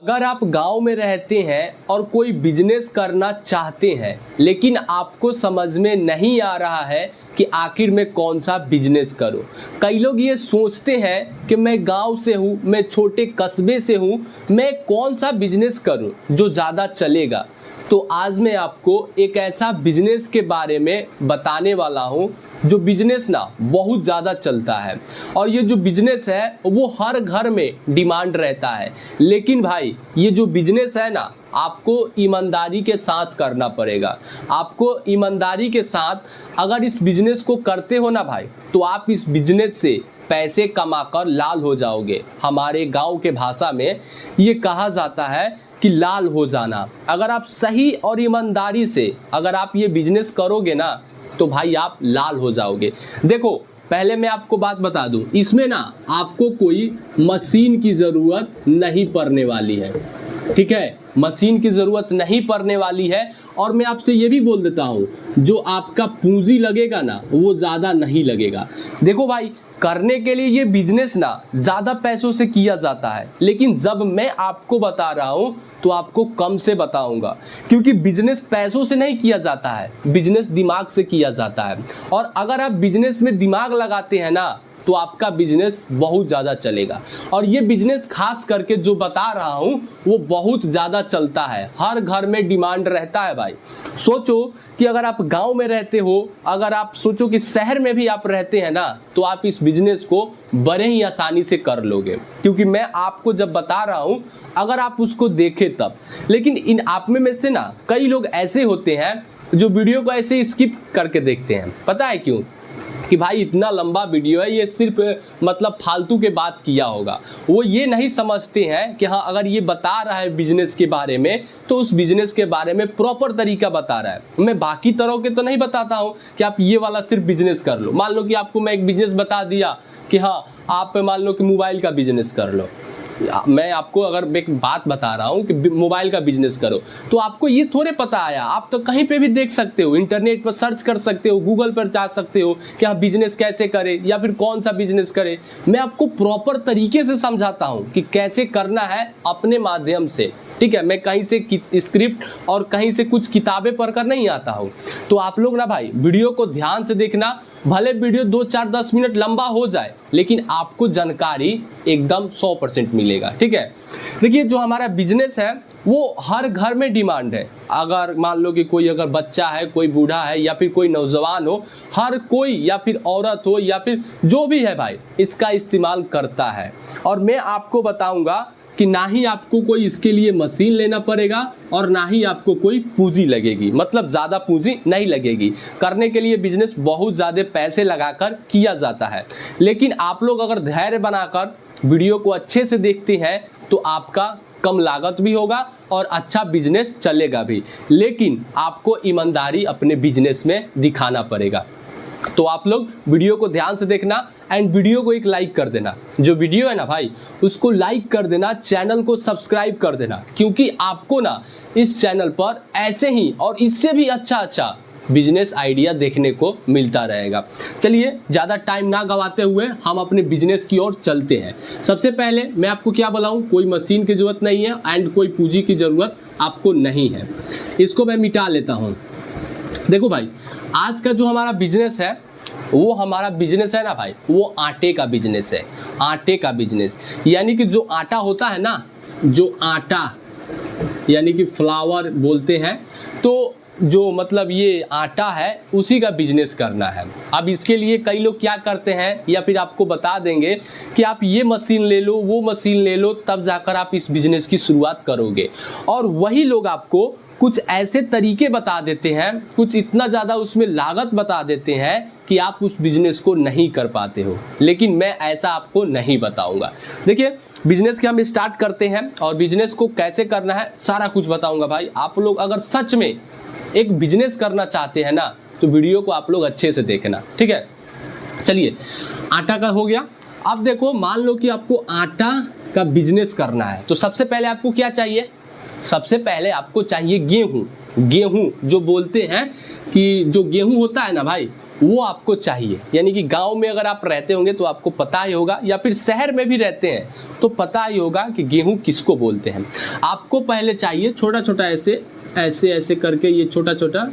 अगर आप गांव में रहते हैं और कोई बिजनेस करना चाहते हैं लेकिन आपको समझ में नहीं आ रहा है कि आखिर मैं कौन सा बिजनेस करूं। कई लोग ये सोचते हैं कि मैं गांव से हूं, मैं छोटे कस्बे से हूं, मैं कौन सा बिजनेस करूं जो ज़्यादा चलेगा। तो आज मैं आपको एक ऐसा बिजनेस के बारे में बताने वाला हूं जो बिजनेस ना बहुत ज़्यादा चलता है और ये जो बिजनेस है वो हर घर में डिमांड रहता है। लेकिन भाई ये जो बिजनेस है ना आपको ईमानदारी के साथ करना पड़ेगा। आपको ईमानदारी के साथ अगर इस बिजनेस को करते हो ना भाई तो आप इस बिजनेस से पैसे कमाकर लाल हो जाओगे। हमारे गांव के भाषा में ये कहा जाता है कि लाल हो जाना। अगर आप सही और ईमानदारी से अगर आप ये बिजनेस करोगे ना तो भाई आप लाल हो जाओगे। देखो पहले मैं आपको बात बता दूं, इसमें ना आपको कोई मशीन की ज़रूरत नहीं पड़ने वाली है, ठीक है। मशीन की ज़रूरत नहीं पड़ने वाली है और मैं आपसे ये भी बोल देता हूँ जो आपका पूंजी लगेगा ना वो ज़्यादा नहीं लगेगा। देखो भाई करने के लिए ये बिजनेस ना ज़्यादा पैसों से किया जाता है, लेकिन जब मैं आपको बता रहा हूँ तो आपको कम से बताऊंगा क्योंकि बिजनेस पैसों से नहीं किया जाता है, बिजनेस दिमाग से किया जाता है। और अगर आप बिजनेस में दिमाग लगाते हैं ना तो आपका बिजनेस बहुत ज़्यादा चलेगा। और ये बिजनेस खास करके जो बता रहा हूँ वो बहुत ज़्यादा चलता है, हर घर में डिमांड रहता है भाई। सोचो कि अगर आप गांव में रहते हो, अगर आप सोचो कि शहर में भी आप रहते हैं ना तो आप इस बिजनेस को बड़े ही आसानी से कर लोगे क्योंकि मैं आपको जब बता रहा हूँ अगर आप उसको देखें तब। लेकिन इन आप में से ना कई लोग ऐसे होते हैं जो वीडियो को ऐसे स्किप करके देखते हैं। पता है क्यों? कि भाई इतना लंबा वीडियो है, ये सिर्फ मतलब फालतू के बात किया होगा। वो ये नहीं समझते हैं कि हाँ अगर ये बता रहा है बिजनेस के बारे में तो उस बिजनेस के बारे में प्रॉपर तरीका बता रहा है। मैं बाकी तरह के तो नहीं बताता हूँ कि आप ये वाला सिर्फ बिजनेस कर लो। मान लो कि आपको मैं एक बिजनेस बता दिया कि हाँ आप मान लो कि मोबाइल का बिजनेस कर लो। मैं आपको अगर एक बात बता रहा हूँ कि मोबाइल का बिजनेस करो तो आपको ये थोड़े पता आया। आप तो कहीं पे भी देख सकते हो, इंटरनेट पर सर्च कर सकते हो, गूगल पर जा सकते हो कि हाँ बिजनेस कैसे करें या फिर कौन सा बिजनेस करें। मैं आपको प्रॉपर तरीके से समझाता हूँ कि कैसे करना है अपने माध्यम से, ठीक है। मैं कहीं से स्क्रिप्ट और कहीं से कुछ किताबें पढ़कर नहीं आता हूँ। तो आप लोग ना भाई वीडियो को ध्यान से देखना, भले वीडियो 2, 4, 10 मिनट लंबा हो जाए लेकिन आपको जानकारी एकदम 100% मिलेगा, ठीक है। देखिए जो हमारा बिजनेस है वो हर घर में डिमांड है। अगर मान लो कि कोई अगर बच्चा है, कोई बूढ़ा है या फिर कोई नौजवान हो, हर कोई या फिर औरत हो या फिर जो भी है भाई इसका इस्तेमाल करता है। और मैं आपको बताऊंगा कि ना ही आपको कोई इसके लिए मशीन लेना पड़ेगा और ना ही आपको कोई पूंजी लगेगी, मतलब ज़्यादा पूंजी नहीं लगेगी। करने के लिए बिजनेस बहुत ज़्यादा पैसे लगाकर किया जाता है। लेकिन आप लोग अगर धैर्य बनाकर वीडियो को अच्छे से देखते हैं तो आपका कम लागत भी होगा और अच्छा बिजनेस चलेगा भी। लेकिन आपको ईमानदारी अपने बिजनेस में दिखाना पड़ेगा। तो आप लोग वीडियो को ध्यान से देखना एंड वीडियो को एक लाइक कर देना। जो वीडियो है ना भाई उसको लाइक कर देना, चैनल को सब्सक्राइब कर देना क्योंकि आपको ना इस चैनल पर ऐसे ही और इससे भी अच्छा बिजनेस आइडिया देखने को मिलता रहेगा। चलिए ज़्यादा टाइम ना गवाते हुए हम अपने बिजनेस की ओर चलते हैं। सबसे पहले मैं आपको क्या बताऊं, कोई मशीन की ज़रूरत नहीं है एंड कोई पूंजी की ज़रूरत आपको नहीं है। इसको मैं मिटा लेता हूँ। देखो भाई आज का जो हमारा बिजनेस है वो हमारा बिजनेस है ना भाई वो आटे का बिजनेस है। आटे का बिजनेस यानी कि जो आटा होता है ना, जो आटा यानी कि फ्लावर बोलते हैं, तो जो मतलब ये आटा है उसी का बिजनेस करना है। अब इसके लिए कई लोग क्या करते हैं या फिर आपको बता देंगे कि आप ये मशीन ले लो, वो मशीन ले लो, तब जाकर आप इस बिजनेस की शुरुआत करोगे। और वही लोग आपको कुछ ऐसे तरीके बता देते हैं, कुछ इतना ज़्यादा उसमें लागत बता देते हैं कि आप उस बिजनेस को नहीं कर पाते हो। लेकिन मैं ऐसा आपको नहीं बताऊंगा। देखिए बिजनेस के हम स्टार्ट करते हैं और बिजनेस को कैसे करना है सारा कुछ बताऊंगा भाई। आप लोग अगर सच में एक बिजनेस करना चाहते हैं ना तो वीडियो को आप लोग अच्छे से देखना, ठीक है। चलिए आटा का हो गया। अब देखो मान लो कि आपको आटा का बिजनेस करना है तो सबसे पहले आपको क्या चाहिए, सबसे पहले आपको चाहिए गेहूं। गेहूं जो बोलते हैं कि जो गेहूं होता है ना भाई, वो आपको चाहिए। यानी कि गांव में अगर आप रहते होंगे तो आपको पता ही होगा, या फिर शहर में भी रहते हैं तो पता ही होगा कि गेहूं किसको बोलते हैं। आपको पहले चाहिए छोटा छोटा ऐसे ऐसे ऐसे करके, ये छोटा छोटा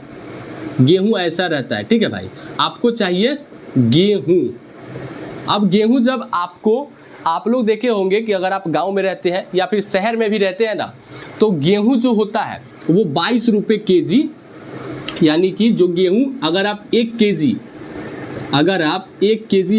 गेहूं ऐसा रहता है, ठीक है भाई। आपको चाहिए गेहूं। अब गेहूं जब आप लोग देखे होंगे कि अगर आप गांव में रहते हैं या फिर शहर में भी रहते हैं ना, तो गेहूं जो होता है वो 22 रुपये केजी, यानी कि जो गेहूं अगर आप 1 केजी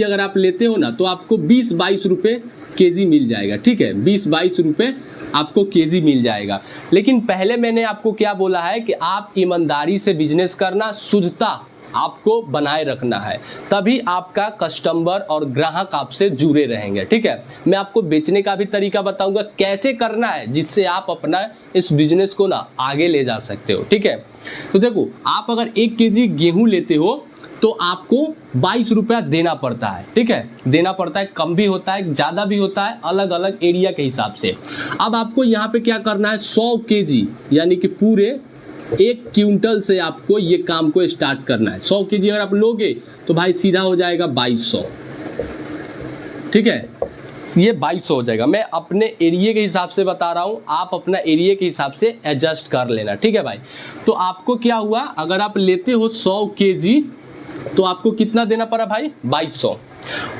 अगर आप लेते हो ना, तो आपको 20-22 रुपये केजी मिल जाएगा, ठीक है। 20-22 रुपये आपको केजी मिल जाएगा। लेकिन पहले मैंने आपको क्या बोला है कि आप ईमानदारी से बिजनेस करना, शुद्धता आपको बनाए रखना है, तभी आपका कस्टमर और ग्राहक आपसे जुड़े रहेंगे, ठीक है। मैं आपको बेचने का भी तरीका बताऊंगा कैसे करना है, जिससे आप अपना इस बिजनेस को ना आगे ले जा सकते हो, ठीक है। तो देखो, आप अगर 1 केजी गेहूं लेते हो तो आपको 22 रुपया देना पड़ता है, ठीक है। देना पड़ता है, कम भी होता है, ज़्यादा भी होता है, अलग अलग एरिया के हिसाब से। अब आपको यहाँ पे क्या करना है, 100 केजी यानी कि पूरे 1 क्विंटल से आपको ये काम को स्टार्ट करना है। 100 केजी अगर आप लोगे तो भाई सीधा हो जाएगा 2200, ठीक है। ये 2200 हो जाएगा। मैं अपने एरिया के हिसाब से बता रहा हूँ, आप अपना एरिया के हिसाब से एडजस्ट कर लेना, ठीक है भाई। तो आपको क्या हुआ, अगर आप लेते हो 100 केजी तो आपको कितना देना पड़ा भाई, 2200।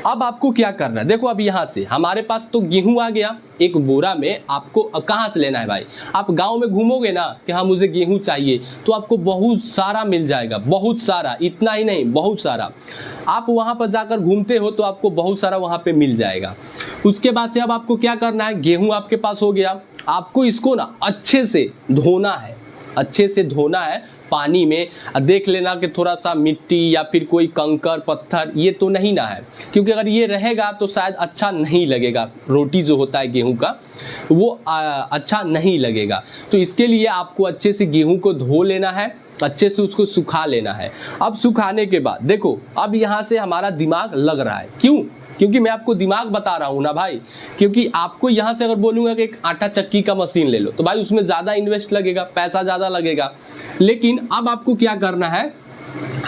अब आपको क्या करना है, देखो अब यहाँ से हमारे पास तो गेहूं आ गया। एक बोरा में आपको कहाँ से लेना है भाई, आप गांव में घूमोगे ना कि हाँ मुझे गेहूं चाहिए, तो आपको बहुत सारा मिल जाएगा, बहुत सारा, इतना ही नहीं बहुत सारा। आप वहाँ पर जाकर घूमते हो तो आपको बहुत सारा वहाँ पे मिल जाएगा। उसके बाद से अब आपको क्या करना है, गेहूं आपके पास हो गया, आपको इसको ना अच्छे से धोना है, अच्छे से धोना है पानी में। देख लेना कि थोड़ा सा मिट्टी या फिर कोई कंकर पत्थर ये तो नहीं ना है, क्योंकि अगर ये रहेगा तो शायद अच्छा नहीं लगेगा, रोटी जो होता है गेहूं का वो अच्छा नहीं लगेगा। तो इसके लिए आपको अच्छे से गेहूं को धो लेना है, अच्छे से उसको सुखा लेना है। अब सुखाने के बाद देखो, अब यहाँ से हमारा दिमाग लग रहा है, क्यों, क्योंकि मैं आपको दिमाग बता रहा हूँ ना भाई। क्योंकि आपको यहाँ से अगर बोलूँगा कि एक आटा चक्की का मशीन ले लो तो भाई उसमें ज़्यादा इन्वेस्ट लगेगा, पैसा ज़्यादा लगेगा। लेकिन अब आपको क्या करना है,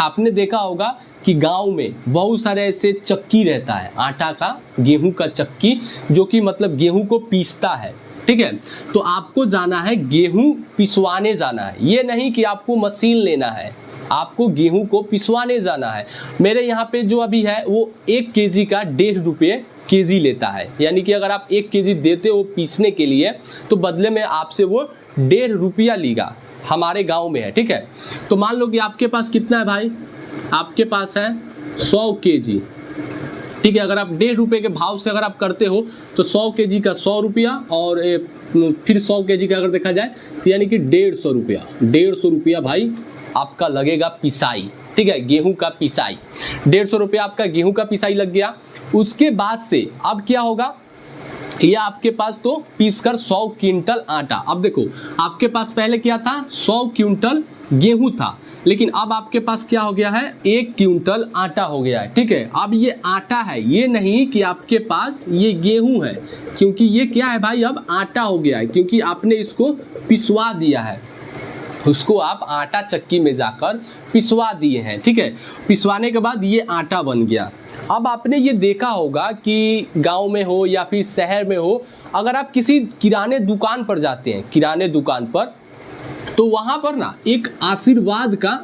आपने देखा होगा कि गांव में बहुत सारे ऐसे चक्की रहता है, आटा का, गेहूं का चक्की, जो कि मतलब गेहूं को पीसता है, ठीक है। तो आपको जाना है गेहूं पिसवाने जाना है, ये नहीं कि आपको मशीन लेना है, आपको गेहूं को पिसवाने जाना है। मेरे यहाँ पे जो अभी है वो 1 केजी का 1.5 रुपये केजी लेता है। यानी कि अगर आप 1 केजी देते हो पीसने के लिए तो बदले में आपसे वो 1.5 रुपया लेगा, हमारे गांव में है, ठीक है। तो मान लो कि आपके पास कितना है भाई, आपके पास है 100 केजी, ठीक है। अगर आप 1.5 रुपये के भाव से अगर आप करते हो तो 100 केजी का 100 रुपया, और फिर 100 केजी का अगर देखा जाए तो यानी कि 150 रुपया, 150 रुपया भाई आपका लगेगा पिसाई, ठीक है, गेहूं का पिसाई। 150 रुपया आपका गेहूं का पिसाई लग गया। उसके बाद से अब क्या होगा, ये आपके पास तो पीसकर 100 क्विंटल आटा। अब देखो आपके पास पहले क्या था, 100 क्विंटल गेहूं था, लेकिन अब आपके पास क्या हो गया है, 1 क्विंटल आटा हो गया है, ठीक है। अब ये आटा है, ये नहीं कि आपके पास ये गेहूं है, क्योंकि ये क्या है भाई, अब आटा हो गया है, क्योंकि आपने इसको पिसवा दिया है, उसको आप आटा चक्की में जाकर पिसवा दिए हैं, ठीक है। पिसवाने के बाद ये आटा बन गया। अब आपने ये देखा होगा कि गांव में हो या फिर शहर में हो, अगर आप किसी किराने दुकान पर जाते हैं, किराने दुकान पर, तो वहाँ पर ना एक आशीर्वाद का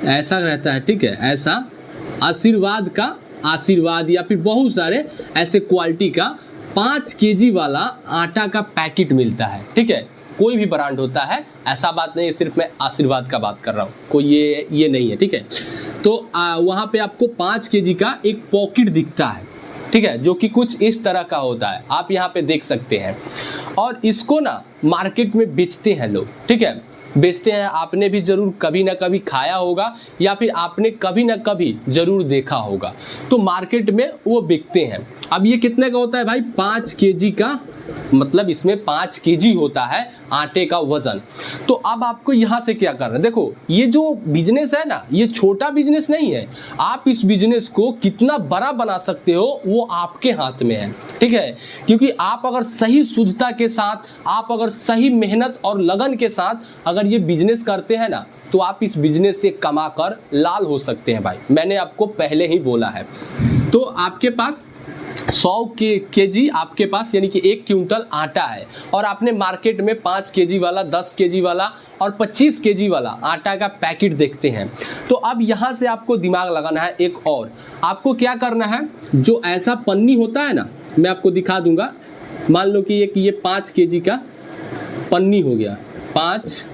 ऐसा रहता है, ठीक है, ऐसा आशीर्वाद का, आशीर्वाद या फिर बहुत सारे ऐसे क्वालिटी का 5 केजी वाला आटा का पैकेट मिलता है, ठीक है। कोई भी ब्रांड होता है, ऐसा बात नहीं है, सिर्फ मैं आशीर्वाद का बात कर रहा हूँ, कोई ये नहीं है, ठीक है। तो वहाँ पे आपको 5 केजी का एक पॉकेट दिखता है, ठीक है, जो कि कुछ इस तरह का होता है, आप यहाँ पे देख सकते हैं। और इसको ना मार्केट में बेचते हैं लोग, ठीक है, बेचते हैं। आपने भी जरूर कभी ना कभी खाया होगा या फिर आपने कभी ना कभी जरूर देखा होगा, तो मार्केट में वो बिकते हैं। अब ये कितने का होता है भाई, 5 केजी का मतलब इसमें 5 केजी होता है आटे का वजन। तो अब आपको यहाँ से क्या करना है, देखो ये जो बिजनेस है ना, ये छोटा बिजनेस नहीं है। आप इस बिजनेस को कितना बड़ा बना सकते हो वो आपके हाथ में है, ठीक है। क्योंकि आप अगर सही शुद्धता के साथ, आप अगर सही मेहनत और लगन के साथ अगर ये बिजनेस करते हैं ना, तो आप इस बिजनेस से कमा कर लाल हो सकते हैं भाई। मैंने आपको पहले ही बोला है। तो आपके पास 100 केजी आपके पास यानी कि 1 क्विंटल आटा है, और आपने मार्केट में 5 केजी वाला, 10 केजी वाला और 25 केजी वाला आटा का पैकेट देखते हैं। तो अब यहाँ से आपको दिमाग लगाना है एक और। आपको क्या करना है, जो ऐसा पन्नी होता है ना, मैं आपको दिखा दूंगा। मान लो कि ये 5 केजी का पन्नी हो गया, 5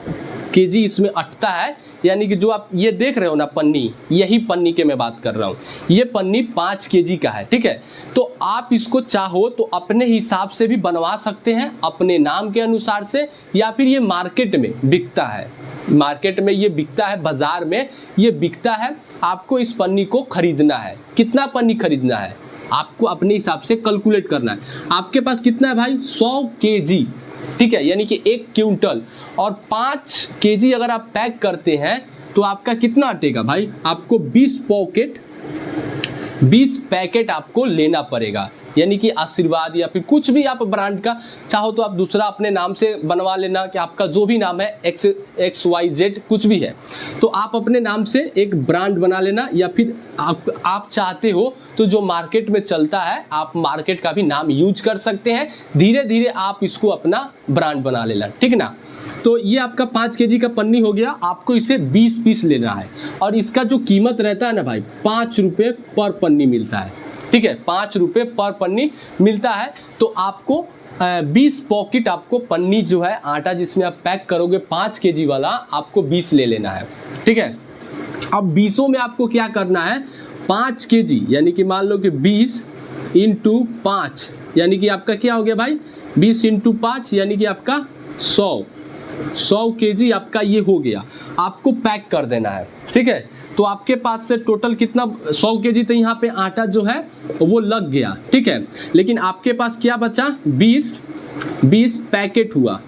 केजी इसमें अटता है। यानी कि जो आप ये देख रहे हो ना पन्नी, यही पन्नी के मैं बात कर रहा हूँ। ये पन्नी 5 केजी का है, ठीक है। तो आप इसको चाहो तो अपने हिसाब से भी बनवा सकते हैं, अपने नाम के अनुसार से, या फिर ये मार्केट में बिकता है, मार्केट में ये बिकता है, बाजार में ये बिकता है। आपको इस पन्नी को खरीदना है। कितना पन्नी खरीदना है आपको अपने हिसाब से कैलकुलेट करना है। आपके पास कितना है भाई, 100 केजी, ठीक है, यानी कि 1 क्विंटल। और 5 केजी अगर आप पैक करते हैं तो आपका कितना अटेगा भाई, आपको 20 पैकेट आपको लेना पड़ेगा। यानी कि आशीर्वाद या फिर कुछ भी आप ब्रांड का चाहो तो आप दूसरा अपने नाम से बनवा लेना, कि आपका जो भी नाम है XYZ कुछ भी है, तो आप अपने नाम से एक ब्रांड बना लेना। या फिर आप चाहते हो तो जो मार्केट में चलता है, आप मार्केट का भी नाम यूज कर सकते हैं। धीरे धीरे आप इसको अपना ब्रांड बना लेना, ठीक ना। तो ये आपका 5 केजी का पन्नी हो गया। आपको इसे 20 पीस लेना है, और इसका जो कीमत रहता है ना भाई, 5 रुपये पर पन्नी मिलता है, ठीक है। 5 रुपये पर पन्नी मिलता है। तो आपको 20 पॉकेट आपको पन्नी जो है आटा जिसमें आप पैक करोगे 5 केजी वाला, आपको 20 ले लेना है, ठीक है। अब 20 में आपको क्या करना है, 5 केजी यानी कि मान लो कि 20 × 5 यानी कि आपका क्या हो गया भाई, 20 × 5 यानी कि आपका 100 केजी आपका ये हो गया। आपको पैक कर देना है, ठीक है। तो आपके पास से टोटल कितना, 100 केजी तो यहाँ पे आटा जो है वो लग गया, ठीक है। लेकिन आपके पास क्या बचा, 20 पैकेट हुआ,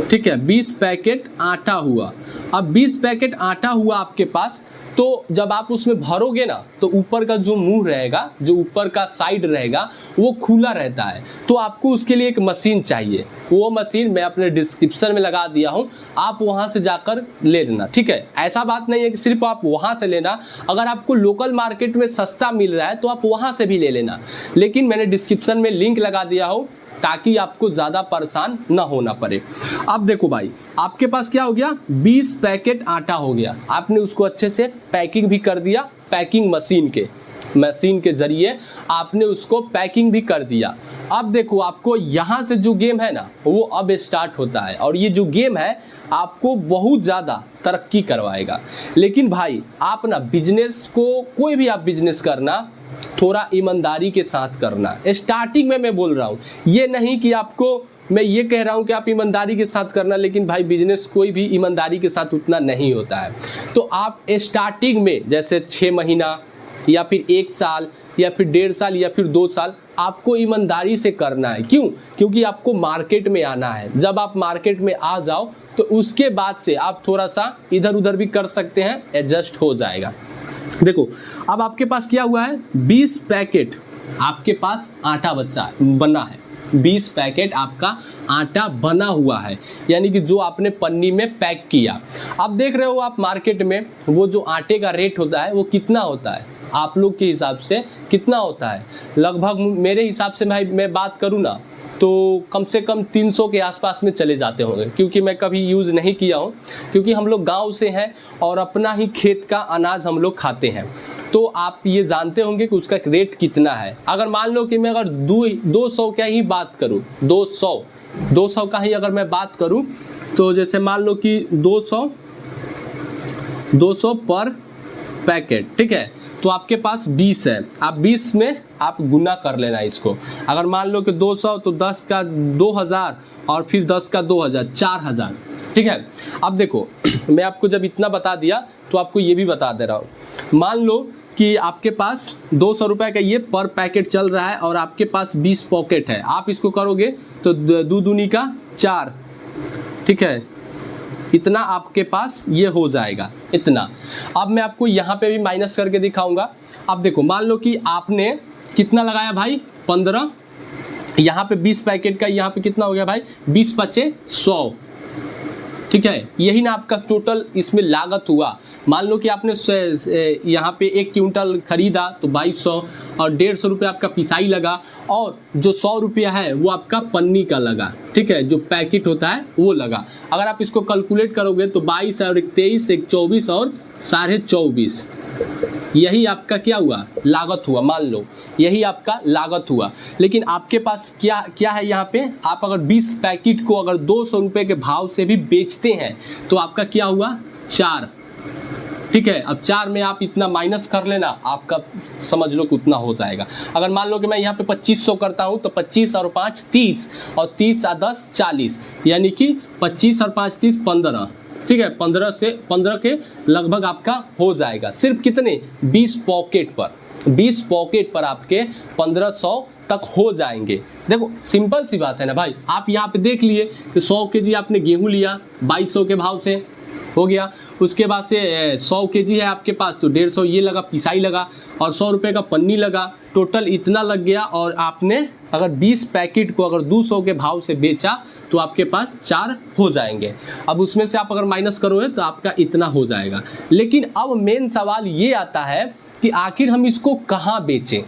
ठीक है। 20 पैकेट आटा हुआ। अब 20 पैकेट आटा हुआ आपके पास, तो जब आप उसमें भरोगे ना, तो ऊपर का जो मुंह रहेगा, जो ऊपर का साइड रहेगा, वो खुला रहता है। तो आपको उसके लिए एक मशीन चाहिए। वो मशीन मैं अपने डिस्क्रिप्शन में लगा दिया हूँ, आप वहाँ से जाकर ले लेना, ठीक है। ऐसा बात नहीं है कि सिर्फ आप वहाँ से लेना, अगर आपको लोकल मार्केट में सस्ता मिल रहा है तो आप वहाँ से भी ले लेना। लेकिन मैंने डिस्क्रिप्शन में लिंक लगा दिया हो ताकि आपको ज़्यादा परेशान ना होना पड़े। अब देखो भाई, आपके पास क्या हो गया, 20 पैकेट आटा हो गया। आपने उसको अच्छे से पैकिंग भी कर दिया, पैकिंग मशीन के जरिए आपने उसको पैकिंग भी कर दिया। अब देखो, आपको यहाँ से जो गेम है ना, वो अब स्टार्ट होता है, और ये जो गेम है आपको बहुत ज़्यादा तरक्की करवाएगा। लेकिन भाई आप ना बिजनेस को, कोई भी आप बिजनेस करना, थोड़ा ईमानदारी के साथ करना। स्टार्टिंग में मैं बोल रहा हूँ, ये नहीं कि आपको मैं ये कह रहा हूँ कि आप ईमानदारी के साथ करना, लेकिन भाई बिजनेस कोई भी ईमानदारी के साथ उतना नहीं होता है। तो आप स्टार्टिंग में जैसे 6 महीना या फिर 1 साल या फिर 1.5 साल या फिर 2 साल आपको ईमानदारी से करना है। क्यों? क्योंकि आपको मार्केट में आना है। जब आप मार्केट में आ जाओ तो उसके बाद से आप थोड़ा सा इधर उधर भी कर सकते हैं, एडजस्ट हो जाएगा। देखो, अब आपके पास क्या हुआ है, 20 पैकेट आपके पास आटा बना है। 20 पैकेट आपका आटा बना हुआ है, यानी कि जो आपने पन्नी में पैक किया। अब देख रहे हो आप मार्केट में वो जो आटे का रेट होता है वो कितना होता है, आप लोग के हिसाब से कितना होता है? लगभग मेरे हिसाब से भाई मैं बात करूँ ना, तो कम से कम 300 के आसपास में चले जाते होंगे, क्योंकि मैं कभी यूज़ नहीं किया हूँ, क्योंकि हम लोग गांव से हैं और अपना ही खेत का अनाज हम लोग खाते हैं। तो आप ये जानते होंगे कि उसका रेट कितना है। अगर मान लो कि मैं अगर 200 का ही बात करूँ, 200 का ही अगर मैं बात करूँ, तो जैसे मान लो कि 200 पर पैकेट, ठीक है, तो आपके पास 20 है। आप 20 में आप गुना कर लेना इसको। अगर मान लो कि 200 तो 10 का 2000 और फिर 10 का 2000, 4000, ठीक है। अब देखो, मैं आपको जब इतना बता दिया तो आपको ये भी बता दे रहा हूँ। मान लो कि आपके पास 200 रुपये का ये पर पैकेट चल रहा है और आपके पास 20 पॉकेट है। आप इसको करोगे तो 2 दूनी का 4, ठीक है, इतना आपके पास ये हो जाएगा इतना। अब मैं आपको यहाँ पे भी माइनस करके दिखाऊंगा। अब देखो, मान लो कि आपने कितना लगाया भाई, 15, यहाँ पे 20 पैकेट का, यहाँ पे कितना हो गया भाई, 20 पचे 100, ठीक है। यही ना आपका टोटल इसमें लागत हुआ। मान लो कि आपने यहाँ पे 1 क्विंटल खरीदा तो 2200 और 150 रुपये आपका पिसाई लगा, और जो 100 रुपया है वो आपका पन्नी का लगा, ठीक है, जो पैकेट होता है वो लगा। अगर आप इसको कैलकुलेट करोगे तो 22 और 23, 24 और 24.5, यही आपका क्या हुआ, लागत हुआ। मान लो यही आपका लागत हुआ। लेकिन आपके पास क्या क्या है यहाँ पे, आप अगर 20 पैकेट को अगर 200 रुपये के भाव से भी बेचते हैं तो आपका क्या हुआ, 4, ठीक है। अब 4 में आप इतना माइनस कर लेना, आपका समझ लो कि उतना हो जाएगा। अगर मान लो कि मैं यहाँ पे 2500 करता हूँ तो 25 और 5 30 और 30 और 10 40, यानी कि 25 और 5 30 15, ठीक है। 15 के लगभग आपका हो जाएगा। सिर्फ कितने, 20 पॉकेट पर, 20 पॉकेट पर आपके 1500 तक हो जाएंगे। देखो सिंपल सी बात है ना भाई। आप यहाँ पे देख लिए कि 100 केजी आपने गेहूं लिया 2200 के भाव से, हो गया। उसके बाद से 100 केजी है आपके पास तो 150 ये लगा, पिसाई लगा, और 100 रुपये का पन्नी लगा, टोटल इतना लग गया। और आपने अगर 20 पैकेट को अगर 200 के भाव से बेचा तो आपके पास 4 हो जाएंगे। अब उसमें से आप अगर माइनस करोगे तो आपका इतना हो जाएगा। लेकिन अब मेन सवाल ये आता है कि आखिर हम इसको कहाँ बेचें।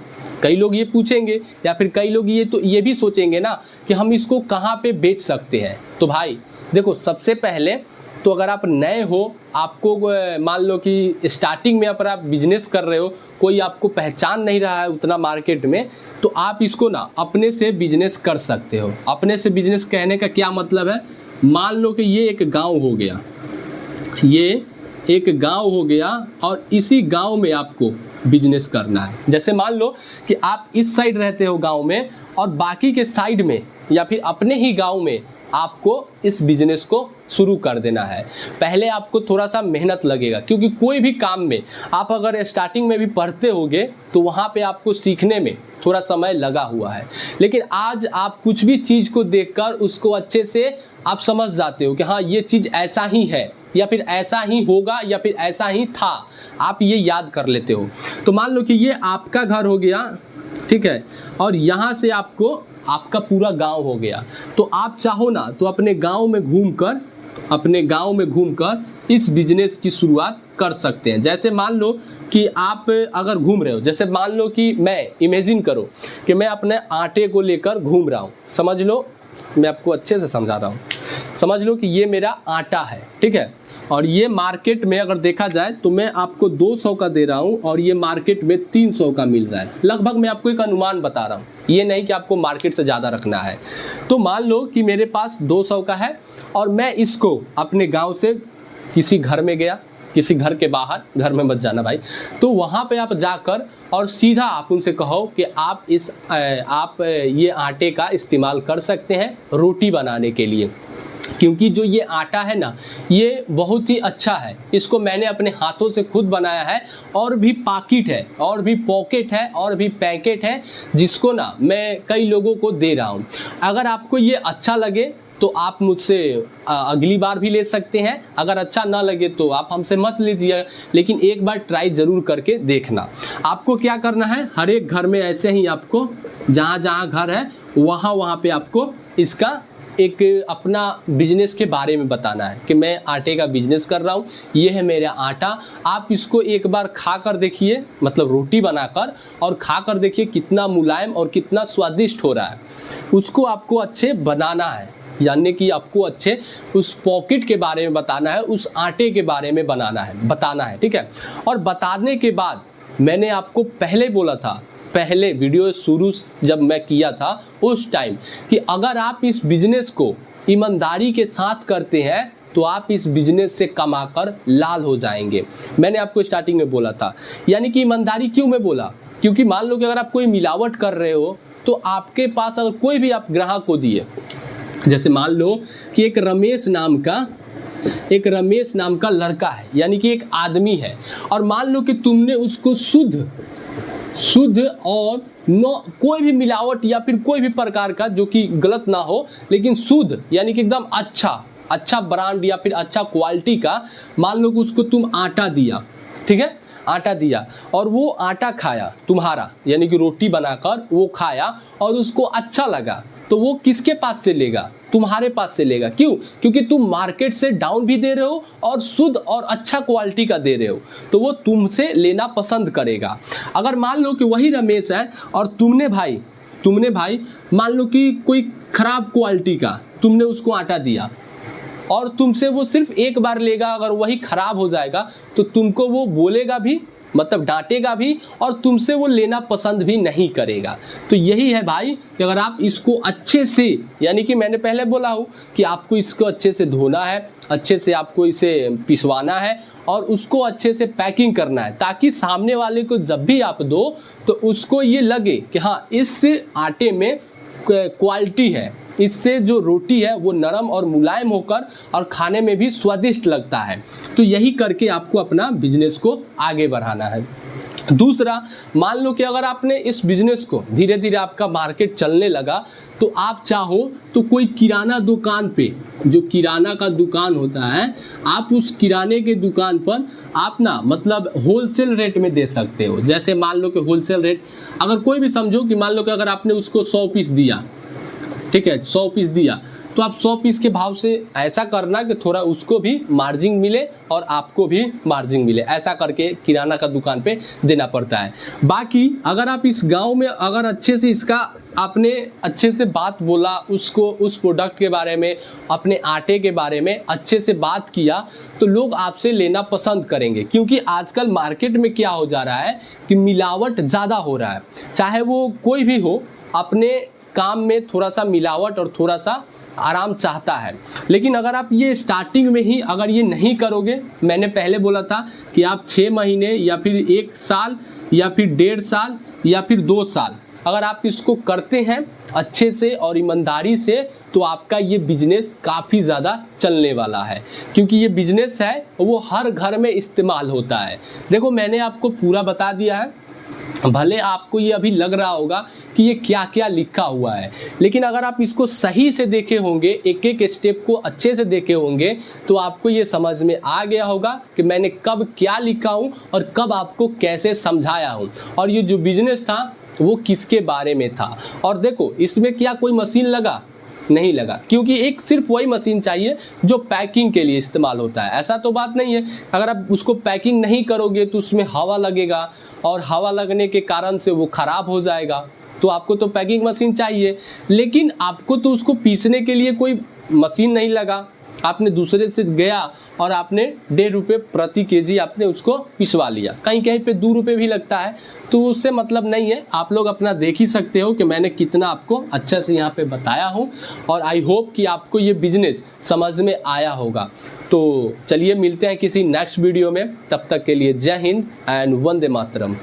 कई लोग ये पूछेंगे, या फिर कई लोग ये भी सोचेंगे ना कि हम इसको कहाँ पे बेच सकते हैं। तो भाई देखो, सबसे पहले तो अगर आप नए हो, आपको मान लो कि स्टार्टिंग में अगर आप बिजनेस कर रहे हो, कोई आपको पहचान नहीं रहा है उतना मार्केट में, तो आप इसको ना अपने से बिजनेस कर सकते हो। अपने से बिजनेस कहने का क्या मतलब है, मान लो कि ये एक गांव हो गया, ये एक गांव हो गया और इसी गांव में आपको बिजनेस करना है। जैसे मान लो कि आप इस साइड रहते हो गांव में, और बाकी के साइड में या फिर अपने ही गांव में आपको इस बिजनेस को शुरू कर देना है। पहले आपको थोड़ा सा मेहनत लगेगा, क्योंकि कोई भी काम में आप अगर स्टार्टिंग में भी पढ़ते होगे तो वहाँ पे आपको सीखने में थोड़ा समय लगा हुआ है। लेकिन आज आप कुछ भी चीज़ को देखकर उसको अच्छे से आप समझ जाते हो कि हाँ ये चीज़ ऐसा ही है, या फिर ऐसा ही होगा, या फिर ऐसा ही था, आप ये याद कर लेते हो। तो मान लो कि ये आपका घर हो गया, ठीक है, और यहाँ से आपको आपका पूरा गांव हो गया। तो आप चाहो ना तो अपने गांव में घूमकर इस बिजनेस की शुरुआत कर सकते हैं। जैसे मान लो कि आप अगर घूम रहे हो, जैसे मान लो कि मैं, इमेजिन करो कि मैं अपने आटे को लेकर घूम रहा हूँ। समझ लो, मैं आपको अच्छे से समझा रहा हूँ। समझ लो कि ये मेरा आटा है, ठीक है, और ये मार्केट में अगर देखा जाए तो मैं आपको 200 का दे रहा हूँ और ये मार्केट में 300 का मिल रहा है। लगभग मैं आपको एक अनुमान बता रहा हूँ, ये नहीं कि आपको मार्केट से ज़्यादा रखना है। तो मान लो कि मेरे पास 200 का है और मैं इसको अपने गांव से किसी घर में गया, किसी घर के बाहर, घर में मत जाना भाई, तो वहाँ पे आप जाकर और सीधा आप उनसे कहो कि आप ये आटे का इस्तेमाल कर सकते हैं रोटी बनाने के लिए। क्योंकि जो ये आटा है ना, ये बहुत ही अच्छा है, इसको मैंने अपने हाथों से खुद बनाया है, और भी पाकिट है, और भी पॉकेट है, और भी पैकेट है, जिसको ना मैं कई लोगों को दे रहा हूँ। अगर आपको ये अच्छा लगे तो आप मुझसे अगली बार भी ले सकते हैं, अगर अच्छा ना लगे तो आप हमसे मत लीजिए, लेकिन एक बार ट्राई ज़रूर करके देखना। आपको क्या करना है, हर एक घर में ऐसे ही आपको जहाँ जहाँ घर है वहाँ पे आपको इसका एक अपना बिजनेस के बारे में बताना है कि मैं आटे का बिजनेस कर रहा हूँ, ये है मेरा आटा। आप इसको एक बार खा कर देखिए, मतलब रोटी बनाकर, और खा कर देखिए कितना मुलायम और कितना स्वादिष्ट हो रहा है। उसको आपको अच्छे बनाना है, यानी कि आपको अच्छे उस पॉकेट के बारे में बताना है, उस आटे के बारे में बताना है, ठीक है। और बताने के बाद मैंने आपको पहले बोला था, पहले वीडियो शुरू जब मैं किया था उस टाइम, कि अगर आप इस बिजनेस को ईमानदारी के साथ करते हैं तो आप इस बिजनेस से कमाकर लाल हो जाएंगे। मैंने आपको स्टार्टिंग में बोला था। यानी कि ईमानदारी क्यों मैं बोला, क्योंकि मान लो कि अगर आप कोई मिलावट कर रहे हो तो आपके पास अगर कोई भी आप ग्राहक को दिए, जैसे मान लो कि एक रमेश नाम का एक रमेश नाम का लड़का है, यानी कि एक आदमी है, और मान लो कि तुमने उसको शुद्ध और नो कोई भी मिलावट या फिर कोई भी प्रकार का जो कि गलत ना हो, लेकिन शुद्ध यानी कि एकदम अच्छा ब्रांड या फिर अच्छा क्वालिटी का, मान लो कि उसको तुम आटा दिया, ठीक है, आटा दिया और वो आटा खाया तुम्हारा, यानी कि रोटी बनाकर वो खाया और उसको अच्छा लगा, तो वो किसके पास से लेगा? तुम्हारे पास से लेगा। क्यों? क्योंकि तुम मार्केट से डाउन भी दे रहे हो और शुद्ध और अच्छा क्वालिटी का दे रहे हो, तो वो तुमसे लेना पसंद करेगा। अगर मान लो कि वही रमेश है और तुमने भाई मान लो कि कोई खराब क्वालिटी का तुमने उसको आटा दिया और तुमसे वो सिर्फ एक बार लेगा, अगर वही खराब हो जाएगा तो तुमको वो बोलेगा भी, मतलब डांटेगा भी, और तुमसे वो लेना पसंद भी नहीं करेगा। तो यही है भाई कि अगर आप इसको अच्छे से, यानी कि मैंने पहले बोला हूँ कि आपको इसको अच्छे से धोना है, अच्छे से आपको इसे पिसवाना है और उसको अच्छे से पैकिंग करना है, ताकि सामने वाले को जब भी आप दो तो उसको ये लगे कि हाँ, इस आटे में क्वालिटी है, इससे जो रोटी है वो नरम और मुलायम होकर और खाने में भी स्वादिष्ट लगता है। तो यही करके आपको अपना बिजनेस को आगे बढ़ाना है। दूसरा, मान लो कि अगर आपने इस बिजनेस को धीरे धीरे आपका मार्केट चलने लगा, तो आप चाहो तो कोई किराना दुकान पे, जो किराना का दुकान होता है, आप उस किराने के दुकान पर आप ना मतलब होलसेल रेट में दे सकते हो। जैसे मान लो कि होलसेल रेट, अगर कोई भी समझो कि मान लो कि अगर आपने उसको 100 पीस दिया, ठीक है, 100 पीस दिया, तो आप 100 पीस के भाव से ऐसा करना कि थोड़ा उसको भी मार्जिन मिले और आपको भी मार्जिन मिले, ऐसा करके किराना का दुकान पे देना पड़ता है। बाकी अगर आप इस गांव में अगर अच्छे से इसका आपने अच्छे से बात बोला, उसको उस प्रोडक्ट के बारे में, अपने आटे के बारे में अच्छे से बात किया, तो लोग आपसे लेना पसंद करेंगे। क्योंकि आजकल मार्केट में क्या हो जा रहा है कि मिलावट ज़्यादा हो रहा है, चाहे वो कोई भी हो, अपने काम में थोड़ा सा मिलावट और थोड़ा सा आराम चाहता है। लेकिन अगर आप ये स्टार्टिंग में ही अगर ये नहीं करोगे, मैंने पहले बोला था कि आप 6 महीने या फिर 1 साल या फिर 1.5 साल या फिर 2 साल अगर आप इसको करते हैं अच्छे से और ईमानदारी से, तो आपका ये बिजनेस काफ़ी ज़्यादा चलने वाला है। क्योंकि ये बिजनेस है वो हर घर में इस्तेमाल होता है। देखो, मैंने आपको पूरा बता दिया है, भले आपको ये अभी लग रहा होगा कि ये क्या क्या लिखा हुआ है, लेकिन अगर आप इसको सही से देखे होंगे, एक एक स्टेप को अच्छे से देखे होंगे, तो आपको ये समझ में आ गया होगा कि मैंने कब क्या लिखा हूँ और कब आपको कैसे समझाया हूँ, और ये जो बिजनेस था वो किसके बारे में था। और देखो, इसमें क्या कोई मशीन लगा? नहीं लगा, क्योंकि एक सिर्फ वही मशीन चाहिए जो पैकिंग के लिए इस्तेमाल होता है। ऐसा तो बात नहीं है, अगर आप उसको पैकिंग नहीं करोगे तो उसमें हवा लगेगा और हवा लगने के कारण से वो खराब हो जाएगा, तो आपको तो पैकिंग मशीन चाहिए। लेकिन आपको तो उसको पीसने के लिए कोई मशीन नहीं लगा, आपने दूसरे से गया और आपने 1.5 रुपये प्रति केजी आपने उसको पिसवा लिया, कहीं कहीं पे 2 रुपये भी लगता है, तो उससे मतलब नहीं है। आप लोग अपना देख ही सकते हो कि मैंने कितना आपको अच्छा से यहाँ पे बताया हूँ, और आई होप कि आपको ये बिजनेस समझ में आया होगा। तो चलिए मिलते हैं किसी नेक्स्ट वीडियो में, तब तक के लिए जय हिंद एंड वंदे मातरम।